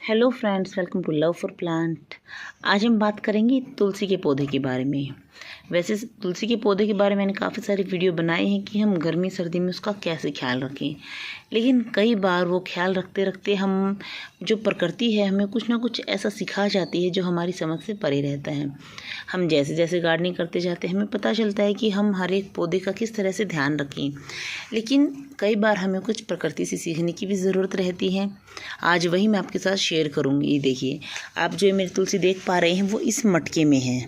Hello friends, welcome to love for plant. आज हम बात करेंगे तुलसी के पौधे के बारे में। वैसे तुलसी के पौधे के बारे में मैंने काफ़ी सारी वीडियो बनाए हैं कि हम गर्मी सर्दी में उसका कैसे ख्याल रखें, लेकिन कई बार वो ख्याल रखते रखते हम जो प्रकृति है हमें कुछ ना कुछ ऐसा सिखा जाती है जो हमारी समझ से परे रहता है। हम जैसे जैसे गार्डनिंग करते जाते हैं हमें पता चलता है कि हम हर एक पौधे का किस तरह से ध्यान रखें, लेकिन कई बार हमें कुछ प्रकृति से सीखने की भी ज़रूरत रहती है। आज वही मैं आपके साथ शेयर करूँगी। ये देखिए, आप जो मेरी तुलसी देख पा रहे हैं वो इस मटके में है।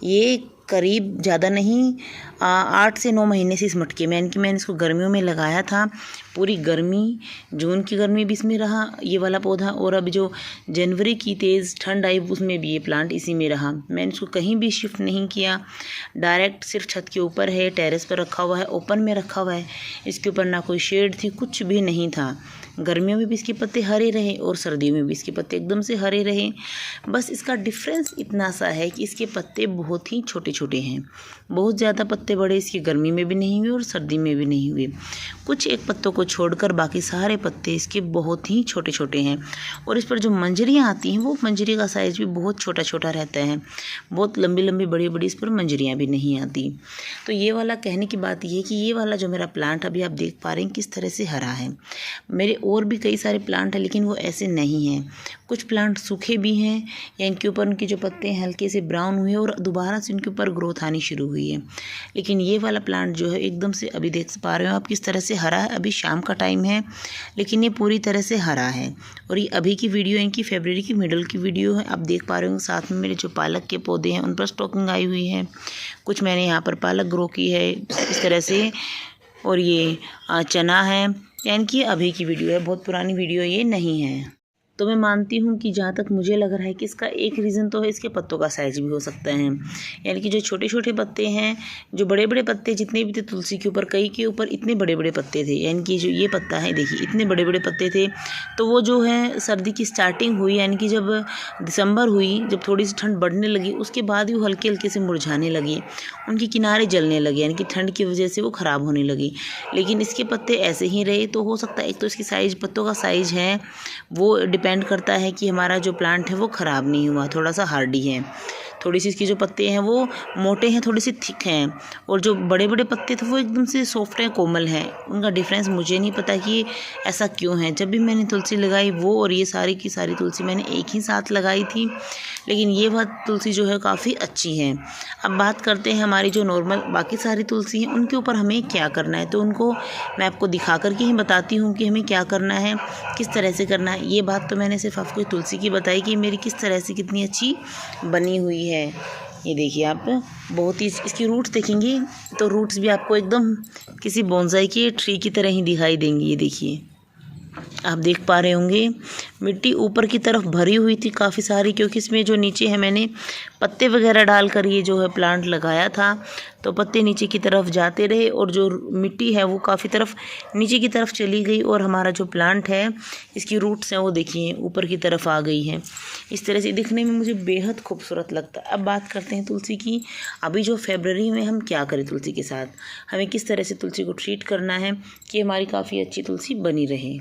ये करीब ज़्यादा नहीं 8 से 9 महीने से इस मटके में, यानी कि मैंने इसको गर्मियों में लगाया था। पूरी गर्मी, जून की गर्मी भी इसमें रहा ये वाला पौधा, और अब जो जनवरी की तेज़ ठंड आई उसमें भी ये प्लांट इसी में रहा। मैंने इसको कहीं भी शिफ्ट नहीं किया, डायरेक्ट सिर्फ छत के ऊपर है, टेरेस पर रखा हुआ है, ओपन में रखा हुआ है। इसके ऊपर ना कोई शेड थी, कुछ भी नहीं था। गर्मियों में भी इसके पत्ते हरे रहे और सर्दियों में भी इसके पत्ते एकदम से हरे रहे। बस इसका डिफरेंस इतना सा है कि इसके पत्ते बहुत ही छोटे छोटे हैं। बहुत ज़्यादा पत्ते बड़े इसके गर्मी में भी नहीं हुए और सर्दी में भी नहीं हुए। कुछ एक पत्तों को छोड़कर बाकी सारे पत्ते इसके बहुत ही छोटे छोटे हैं। और इस पर जो मंजरियाँ आती हैं वो मंजरी का साइज़ भी बहुत छोटा छोटा रहता है। बहुत लंबी लंबी बड़ी बड़ी इस पर मंजरियाँ भी नहीं आती। तो ये वाला कहने की बात ये है कि ये वाला जो मेरा प्लांट अभी आप देख पा रहे हैं किस तरह से हरा है। मेरे और भी कई सारे प्लांट हैं लेकिन वो ऐसे नहीं हैं। कुछ प्लांट सूखे भी हैं या इनके ऊपर उनके जो पत्ते हैं हल्के से ब्राउन हुए और दोबारा से इनके ऊपर ग्रोथ आनी शुरू हुई है। लेकिन ये वाला प्लांट जो है एकदम से अभी देख पा रहे हो आप किस तरह से हरा है। अभी शाम का टाइम है लेकिन ये पूरी तरह से हरा है। और ये अभी की वीडियो, इनकी फरवरी की मिडल की वीडियो है। आप देख पा रहे हो साथ में मेरे जो पालक के पौधे हैं उन पर स्टॉकिंग आई हुई है। कुछ मैंने यहाँ पर पालक ग्रो की है इस तरह से, और ये चना है। यानी कि अभी की वीडियो है, बहुत पुरानी वीडियो ये नहीं है। तो मैं मानती हूँ कि जहाँ तक मुझे लग रहा है कि इसका एक रीज़न तो है इसके पत्तों का साइज़ भी हो सकता है। यानी कि जो छोटे छोटे पत्ते हैं, जो बड़े बड़े पत्ते जितने भी थे तुलसी के ऊपर, कई के ऊपर इतने बड़े बड़े पत्ते थे। यानी कि जो ये पत्ता है देखिए इतने बड़े बड़े पत्ते थे। तो वो जो है सर्दी की स्टार्टिंग हुई, यानी कि जब दिसंबर हुई, जब थोड़ी सी ठंड बढ़ने लगी उसके बाद ही वो हल्के हल्के से मुरझाने लगी, उनके किनारे जलने लगे, यानी कि ठंड की वजह से वो ख़राब होने लगी। लेकिन इसके पत्ते ऐसे ही रहे। तो हो सकता है एक तो इसकी साइज़, पत्तों का साइज़ है वो डिपेंड करता है कि हमारा जो प्लांट है वो ख़राब नहीं हुआ, थोड़ा सा हार्डी है। थोड़ी सी इसकी जो पत्ते हैं वो मोटे हैं, थोड़ी सी थिक हैं, और जो बड़े बड़े पत्ते थे वो एकदम से सॉफ्ट हैं, कोमल हैं। उनका डिफरेंस मुझे नहीं पता कि ऐसा क्यों है। जब भी मैंने तुलसी लगाई वो और ये सारी की सारी तुलसी मैंने एक ही साथ लगाई थी, लेकिन ये बात तुलसी जो है काफ़ी अच्छी है। अब बात करते हैं हमारी जो नॉर्मल बाकी सारी तुलसी हैं उनके ऊपर हमें क्या करना है। तो उनको मैं आपको दिखा करके ही बताती हूँ कि हमें क्या करना है, किस तरह से करना है। ये बात तो मैंने सिर्फ आपको तुलसी की बताई कि मेरी किस तरह से कितनी अच्छी बनी हुई है। ये देखिए आप, बहुत ही इसकी रूट्स देखेंगे तो रूट्स भी आपको एकदम किसी बोनसाई के ट्री की तरह ही दिखाई देंगी। ये देखिए, आप देख पा रहे होंगे मिट्टी ऊपर की तरफ भरी हुई थी काफ़ी सारी, क्योंकि इसमें जो नीचे है मैंने पत्ते वगैरह डालकर ये जो है प्लांट लगाया था। तो पत्ते नीचे की तरफ जाते रहे और जो मिट्टी है वो काफ़ी तरफ नीचे की तरफ चली गई, और हमारा जो प्लांट है इसकी रूट्स हैं वो देखिए ऊपर की तरफ आ गई हैं। इस तरह से दिखने में मुझे बेहद खूबसूरत लगता है। अब बात करते हैं तुलसी की। अभी जो फरवरी में हम क्या करें तुलसी के साथ, हमें किस तरह से तुलसी को ट्रीट करना है कि हमारी काफ़ी अच्छी तुलसी बनी रहे।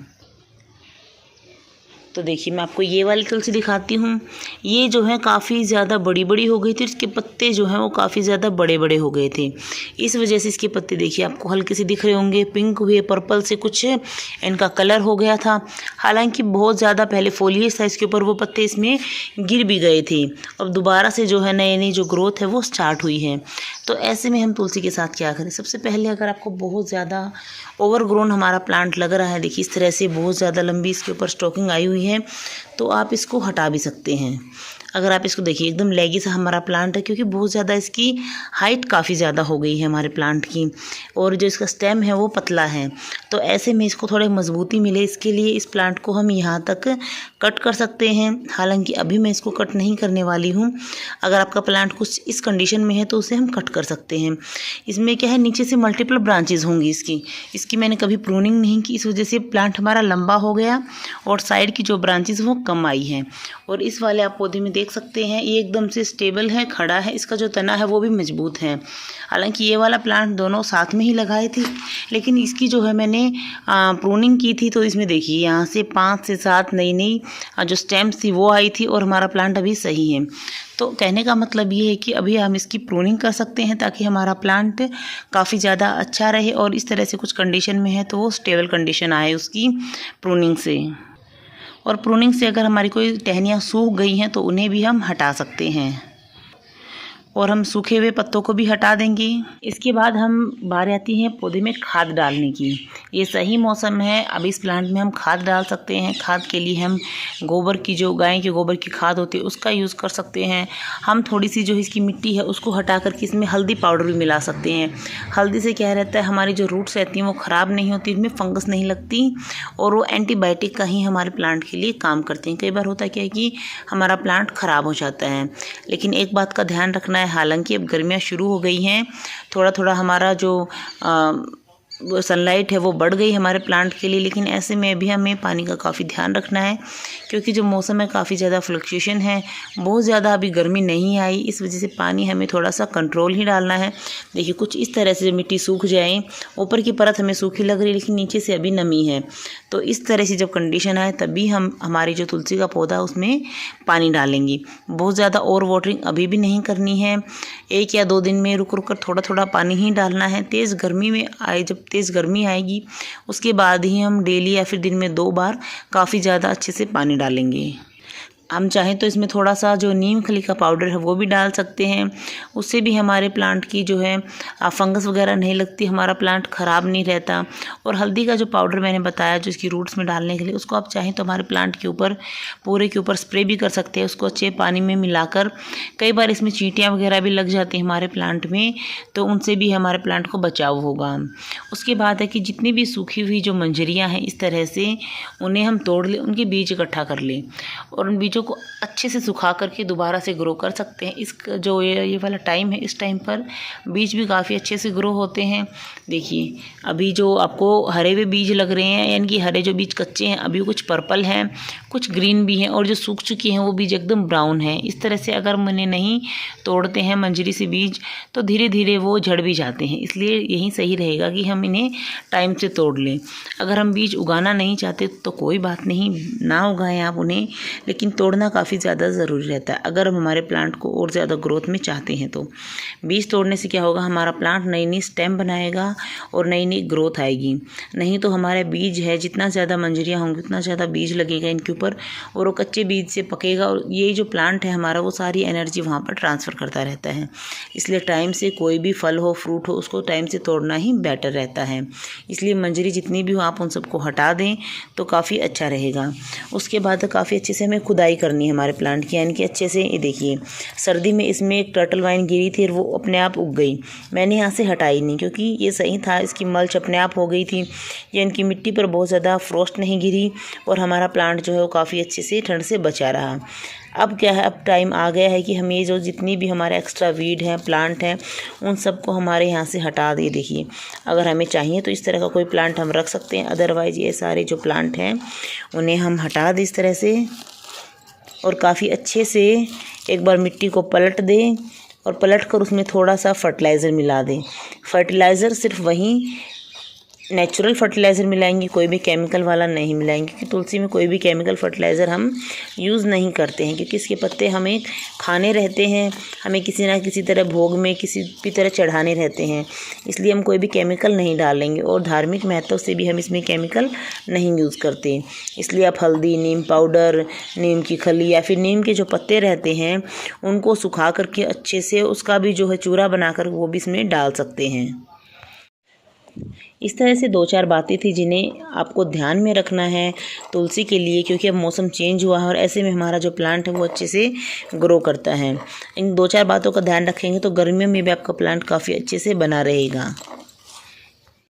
तो देखिए, मैं आपको ये वाली तुलसी दिखाती हूँ। ये जो है काफ़ी ज़्यादा बड़ी बड़ी हो गई थी, इसके पत्ते जो हैं वो काफ़ी ज़्यादा बड़े बड़े हो गए थे। इस वजह से इसके पत्ते देखिए आपको हल्के से दिख रहे होंगे, पिंक हुए, पर्पल से कुछ इनका कलर हो गया था। हालांकि बहुत ज़्यादा पहले फोलिएज था इसके ऊपर, वो पत्ते इसमें गिर भी गए थे। अब दोबारा से जो है नई नई जो ग्रोथ है वो स्टार्ट हुई है। तो ऐसे में हम तुलसी के साथ क्या करें। सबसे पहले अगर आपको बहुत ज़्यादा ओवरग्रोन हमारा प्लांट लग रहा है, देखिए इस तरह से बहुत ज़्यादा लंबी इसके ऊपर स्टॉकिंग आई हुई है, तो आप इसको हटा भी सकते हैं। अगर आप इसको देखिए एकदम लेगी सा हमारा प्लांट है, क्योंकि बहुत ज़्यादा इसकी हाइट काफ़ी ज़्यादा हो गई है हमारे प्लांट की, और जो इसका स्टेम है वो पतला है। तो ऐसे में इसको थोड़ी मजबूती मिले इसके लिए इस प्लांट को हम यहाँ तक कट कर सकते हैं। हालांकि अभी मैं इसको कट नहीं करने वाली हूँ। अगर आपका प्लांट कुछ इस कंडीशन में है तो उसे हम कट कर सकते हैं। इसमें क्या है, नीचे से मल्टीपल ब्रांचेज होंगी इसकी मैंने कभी प्रूनिंग नहीं की, इस वजह से प्लांट हमारा लंबा हो गया और साइड की जो जो ब्रांचेस वो कम आई हैं। और इस वाले आप पौधे में देख सकते हैं ये एकदम से स्टेबल है, खड़ा है, इसका जो तना है वो भी मजबूत है। हालांकि ये वाला प्लांट दोनों साथ में ही लगाए थे, लेकिन इसकी जो है मैंने प्रूनिंग की थी, तो इसमें देखिए यहाँ से 5 से 7 नई जो स्टेम्स थी वो आई थी और हमारा प्लांट अभी सही है। तो कहने का मतलब ये है कि अभी हम इसकी प्रूनिंग कर सकते हैं ताकि हमारा प्लांट काफ़ी ज़्यादा अच्छा रहे, और इस तरह से कुछ कंडीशन में है तो वो स्टेबल कंडीशन आए उसकी प्रूनिंग से। और प्रूनिंग से अगर हमारी कोई टहनियाँ सूख गई हैं तो उन्हें भी हम हटा सकते हैं, और हम सूखे हुए पत्तों को भी हटा देंगे। इसके बाद हम बारी आती है पौधे में खाद डालने की। ये सही मौसम है, अब इस प्लांट में हम खाद डाल सकते हैं। खाद के लिए हम गोबर की, जो गाय के गोबर की खाद होती है उसका यूज़ कर सकते हैं। हम थोड़ी सी जो इसकी मिट्टी है उसको हटा करके इसमें हल्दी पाउडर भी मिला सकते हैं। हल्दी से क्या रहता है, हमारी जो रूट्स रहती हैं वो ख़राब नहीं होती, इनमें फंगस नहीं लगती, और वो एंटीबायोटिक का ही हमारे प्लांट के लिए काम करते हैं। कई बार होता क्या है कि हमारा प्लांट ख़राब हो जाता है, लेकिन एक बात का ध्यान रखना है, हालांकि अब गर्मियाँ शुरू हो गई हैं, थोड़ा थोड़ा हमारा जो सनलाइट है वो बढ़ गई हमारे प्लांट के लिए, लेकिन ऐसे में भी हमें पानी का काफ़ी ध्यान रखना है, क्योंकि जो मौसम है काफ़ी ज़्यादा फ्लक्चुएशन है, बहुत ज़्यादा अभी गर्मी नहीं आई, इस वजह से पानी हमें थोड़ा सा कंट्रोल ही डालना है। देखिए कुछ इस तरह से मिट्टी सूख जाए, ऊपर की परत हमें सूखी लग रही है लेकिन नीचे से अभी नमी है, तो इस तरह से जब कंडीशन आए तभी हम हमारी जो तुलसी का पौधा उसमें पानी डालेंगे। बहुत ज़्यादा ओवर वाटरिंग अभी भी नहीं करनी है, 1 या 2 दिन में रुक रुक कर थोड़ा थोड़ा पानी ही डालना है। तेज़ गर्मी में जब तेज़ गर्मी आएगी उसके बाद ही हम डेली या फिर दिन में 2 बार काफ़ी ज़्यादा अच्छे से पानी डालेंगे। हम चाहें तो इसमें थोड़ा सा जो नीम खली का पाउडर है वो भी डाल सकते हैं, उससे भी हमारे प्लांट की जो है फंगस वगैरह नहीं लगती, हमारा प्लांट ख़राब नहीं रहता। और हल्दी का जो पाउडर मैंने बताया जो इसकी रूट्स में डालने के लिए, उसको आप चाहें तो हमारे प्लांट के ऊपर, पूरे के ऊपर स्प्रे भी कर सकते हैं, उसको अच्छे पानी में मिलाकर। कई बार इसमें चींटियाँ वगैरह भी लग जाती हैं हमारे प्लांट में, तो उनसे भी हमारे प्लांट को बचाव होगा। उसके बाद है कि जितनी भी सूखी हुई जो मंजरियाँ हैं इस तरह से उन्हें हम तोड़ लें, उनके बीज इकट्ठा कर लें, और उन बीजों को अच्छे से सुखा करके दोबारा से ग्रो कर सकते हैं। इस जो ये वाला टाइम है, इस टाइम पर बीज भी काफ़ी अच्छे से ग्रो होते हैं। देखिए अभी जो आपको हरे हुए बीज लग रहे हैं, यानी कि हरे जो बीज कच्चे हैं, अभी कुछ पर्पल हैं, कुछ ग्रीन भी हैं, और जो सूख चुकी हैं वो बीज एकदम ब्राउन है। इस तरह से अगर हम उन्हें नहीं तोड़ते हैं मंजरी से बीज, तो धीरे धीरे वो झड़ भी जाते हैं। इसलिए यही सही रहेगा कि हम इन्हें टाइम से तोड़ लें। अगर हम बीज उगाना नहीं चाहते तो कोई बात नहीं, ना उगाएं आप उन्हें, लेकिन तोड़ना काफ़ी ज़्यादा ज़रूरी रहता है अगर हम हमारे प्लांट को और ज़्यादा ग्रोथ में चाहते हैं। तो बीज तोड़ने से क्या होगा, हमारा प्लांट नई नई स्टेम बनाएगा और नई नई ग्रोथ आएगी। नहीं तो हमारे बीज है, जितना ज़्यादा मंजरियाँ होंगी उतना ज़्यादा बीज लगेगा इनके ऊपर, और वो कच्चे बीज से पकेगा, और ये जो प्लांट है हमारा वो सारी एनर्जी वहाँ पर ट्रांसफ़र करता रहता है। इसलिए टाइम से कोई भी फल हो, फ्रूट हो, उसको टाइम से तोड़ना ही बेटर रहता है। इसलिए मंजरी जितनी भी हो आप उन सबको हटा दें तो काफ़ी अच्छा रहेगा। उसके बाद काफ़ी अच्छे से हमें खुदाई करनी है हमारे प्लांट की, यानी कि अच्छे से। ये देखिए सर्दी में इसमें एक टर्टल वाइन गिरी थी और वो अपने आप उग गई, मैंने यहाँ से हटाई नहीं क्योंकि ये सही था, इसकी मल्च अपने आप हो गई थी। ये इनकी मिट्टी पर बहुत ज़्यादा फ्रोस्ट नहीं गिरी और हमारा प्लांट जो है वो काफ़ी अच्छे से ठंड से बचा रहा। अब क्या है, अब टाइम आ गया है कि हम ये जो जितनी भी हमारे एक्स्ट्रा वीड हैं, प्लांट हैं, उन सबको हमारे यहाँ से हटा दें। देखिए अगर हमें चाहिए तो इस तरह का कोई प्लांट हम रख सकते हैं, अदरवाइज़ ये सारे जो प्लांट हैं उन्हें हम हटा दें इस तरह से, और काफ़ी अच्छे से एक बार मिट्टी को पलट दें, और पलट कर उसमें थोड़ा सा फर्टिलाइज़र मिला दें। फर्टिलाइज़र सिर्फ वहीं नेचुरल फर्टिलाइज़र मिलाएंगे, कोई भी केमिकल वाला नहीं मिलाएंगे, क्योंकि तुलसी में कोई भी केमिकल फर्टिलाइज़र हम यूज़ नहीं करते हैं, क्योंकि इसके पत्ते हमें खाने रहते हैं, हमें किसी ना किसी तरह भोग में किसी भी तरह चढ़ाने रहते हैं, इसलिए हम कोई भी केमिकल नहीं डालेंगे। और धार्मिक महत्व से भी हम इसमें केमिकल नहीं यूज़ करते, इसलिए आप हल्दी, नीम पाउडर, नीम की खली या फिर नीम के जो पत्ते रहते हैं उनको सुखा करके अच्छे से उसका भी जो है चूरा बनाकर वो भी इसमें डाल सकते हैं। इस तरह से 2-4 बातें थी जिन्हें आपको ध्यान में रखना है तुलसी के लिए, क्योंकि अब मौसम चेंज हुआ है और ऐसे में हमारा जो प्लांट है वो अच्छे से ग्रो करता है। इन 2-4 बातों का ध्यान रखेंगे तो गर्मियों में भी आपका प्लांट काफ़ी अच्छे से बना रहेगा।